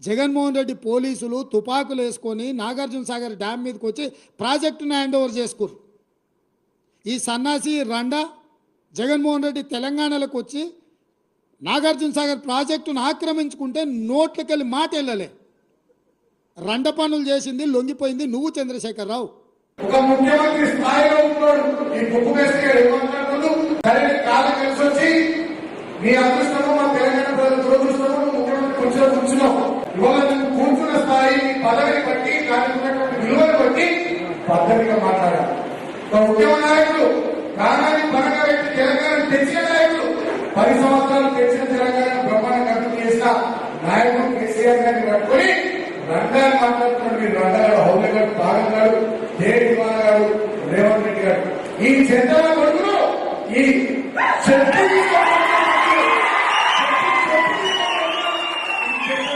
జగన్మోహన్ రెడ్డి పోలీసులు తుపాకులు వేసుకొని నాగార్జున సాగర్ డ్యామ్ మీదకి వచ్చి ప్రాజెక్టును హ్యాండ్ ఓవర్ చేసుకురు. ఈ సన్నాసి రండా జగన్మోహన్ రెడ్డి తెలంగాణలోకి వచ్చి నాగార్జున సాగర్ ప్రాజెక్టును ఆక్రమించుకుంటే నోట్లకెళ్ళి మాట వెళ్ళలే. రండ పనులు చేసింది లొంగిపోయింది నువ్వు చంద్రశేఖరరావు. ఒక ముఖ్యమంత్రి స్థాయిలో ఉన్నాడు. ఈ బొగ్గు వేసుకెళ్ళి ఏమంటున్నాడు? సరే కాలం కలిసి వచ్చి నీ అదృష్టము మా తెలంగాణ ప్రజల దురదృష్టము ముఖ్యమంత్రి కొంచెం కూర్చున్నావు. ఇవాళ నువ్వు కూర్చున్న స్థాయి పదవిని బట్టి దానికి ఉన్నటువంటి విలువను బట్టి పద్ధతిగా మాట్లాడాలి. ఒక ఉద్యమ నాయకులు ప్రాణాన్ని పరంగా పెట్టి తెలంగాణ తెచ్చిన నాయకులు 10 సంవత్సరాలు తెచ్చిన తెలంగాణ బ్రహ్మాండంగా అభివృద్ధి చేసిన నాయకులు కేసీఆర్ గారిని పట్టుకొని రంగాన్ని మాట్లాడుతున్నాడు. మీరు రంగాడు హౌలే గారు భాగం గారు దేవి గారు రేవంత్ రెడ్డి గారు ఈ చెంతల కొడుకులు ఈ